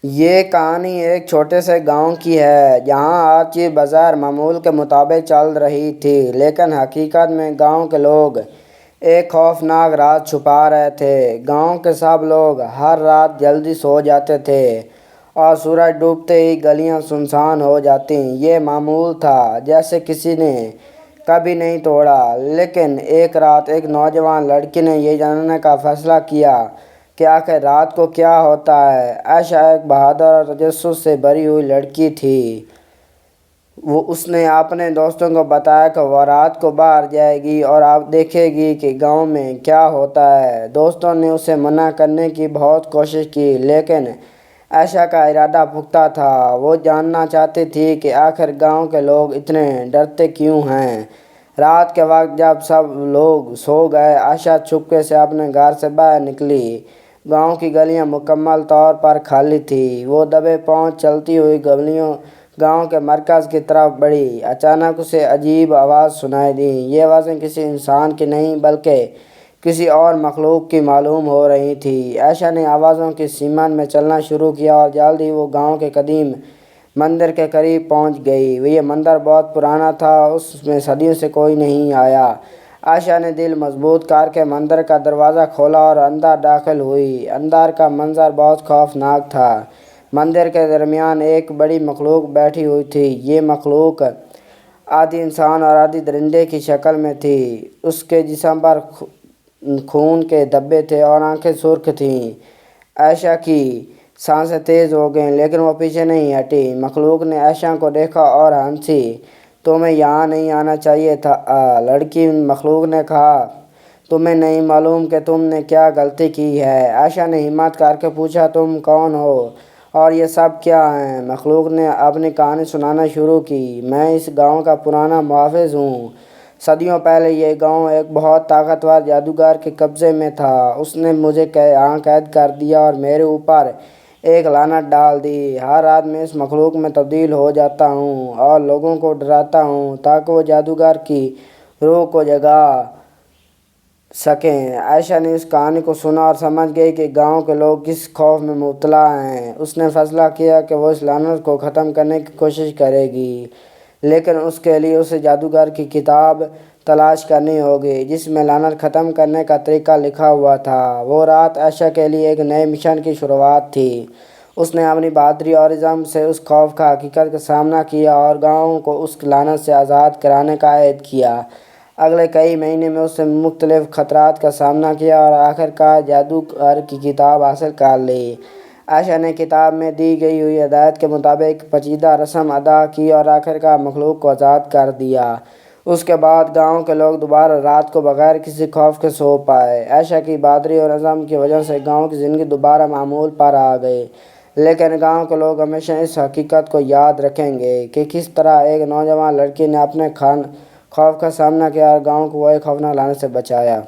یہ کہانی ایک چھوٹے سے گاؤں کی ہے جہاں ہر چیز بظاہر معمول کے مطابق چل رہی تھی، لیکن حقیقت میں گاؤں کے لوگ ایک خوفناک راز چھپا رہے تھے۔ گاؤں کے سب لوگ ہر رات جلدی سو جاتے تھے اور سورج ڈوبتے ہی گلیاں سنسان ہو جاتیں۔ یہ معمول تھا جیسے کسی نے کبھی نہیں توڑا، لیکن ایک رات ایک نوجوان لڑکی نے یہ جاننے کا فیصلہ کیا کہ آخر رات کو کیا ہوتا ہے۔ عائشہ ایک بہادر اور تجسس سے بھری ہوئی لڑکی تھی۔ اس نے اپنے دوستوں کو بتایا کہ وہ رات کو باہر جائے گی اور آپ دیکھے گی کہ گاؤں میں کیا ہوتا ہے۔ دوستوں نے اسے منع کرنے کی بہت کوشش کی، لیکن عائشہ کا ارادہ پختہ تھا۔ وہ جاننا چاہتی تھی کہ آخر گاؤں کے لوگ اتنے ڈرتے کیوں ہیں۔ رات کے وقت جب سب لوگ سو گئے، عائشہ چپکے سے اپنے گھر سے باہر نکلی۔ گاؤں کی گلیاں مکمل طور پر خالی تھیں۔ وہ دبے پاؤں چلتی ہوئی گاؤں کے مرکز کی طرف بڑھی۔ اچانک اسے عجیب آواز سنائی دی۔ یہ آوازیں کسی انسان کی نہیں بلکہ کسی اور مخلوق کی معلوم ہو رہی تھیں۔ عائشہ نے آوازوں کی سمت میں چلنا شروع کیا اور جلد ہی وہ گاؤں کے قدیم مندر کے قریب پہنچ گئی۔ یہ مندر بہت پرانا تھا، اس میں صدیوں سے کوئی نہیں آیا۔ عائشہ نے دل مضبوط کر کے مندر کا دروازہ کھولا اور اندر داخل ہوئی۔ اندر کا منظر بہت خوفناک تھا۔ مندر کے درمیان ایک بڑی مخلوق بیٹھی ہوئی تھی۔ یہ مخلوق آدھی انسان اور آدھی درندے کی شکل میں تھی۔ اس کے جسم پر خون کے دھبے تھے اور آنکھیں سرخ تھیں۔ عائشہ کی سانسیں تیز ہو گئیں، لیکن وہ پیچھے نہیں ہٹی۔ مخلوق نے عائشہ کو دیکھا اور ہنسی۔ تمہیں یہاں نہیں آنا چاہیے تھا، لڑکی مخلوق نے کہا۔ تمہیں نہیں معلوم کہ تم نے کیا غلطی کی ہے؟ عائشہ نے ہمت کر کے پوچھا، تم کون ہو اور یہ سب کیا ہے؟ مخلوق نے اپنی کہانی سنانا شروع کی۔ میں اس گاؤں کا پرانا محافظ ہوں۔ صدیوں پہلے یہ گاؤں ایک بہت طاقتور جادوگر کے قبضے میں تھا۔ اس نے مجھے یہاں قید کر دیا اور میرے اوپر ایک لعنت ڈال دی۔ ہر رات میں اس مخلوق میں تبدیل ہو جاتا ہوں اور لوگوں کو ڈراتا ہوں تاکہ وہ جادوگر کی روح کو جگا سکیں۔ عائشہ نے اس کہانی کو سنا اور سمجھ گئی کہ گاؤں کے لوگ کس خوف میں مبتلا ہیں۔ اس نے فیصلہ کیا کہ وہ اس لعنت کو ختم کرنے کی کوشش کرے گی، لیکن اس کے لیے اسے جادوگر کی کتاب تلاش کرنی ہوگی جس میں لعنت ختم کرنے کا طریقہ لکھا ہوا تھا۔ وہ رات عائشہ کے لیے ایک نئے مشن کی شروعات تھی۔ اس نے اپنی بہادری اور عزم سے اس خوف کا حقیقت کا سامنا کیا اور گاؤں کو اس لعنت سے آزاد کرانے کا عہد کیا۔ اگلے کئی مہینے میں اس نے مختلف خطرات کا سامنا کیا اور آخرکار جادوگر کی کتاب حاصل کر لی۔ عائشہ نے کتاب میں دی گئی ہوئی ہدایت کے مطابق ایک پیچیدہ رسم ادا کی اور آخرکار مخلوق کو آزاد کر دیا۔ اس کے بعد گاؤں کے لوگ دوبارہ رات کو بغیر کسی خوف کے سو پائے۔ عائشہ کی بہادری اور عزم کی وجہ سے گاؤں کی زندگی دوبارہ معمول پر آ گئی، لیکن گاؤں کے لوگ ہمیشہ اس حقیقت کو یاد رکھیں گے کہ کس طرح ایک نوجوان لڑکی نے اپنے خوف کا سامنا کیا اور گاؤں کو ایک خوفناک لعنت سے بچایا۔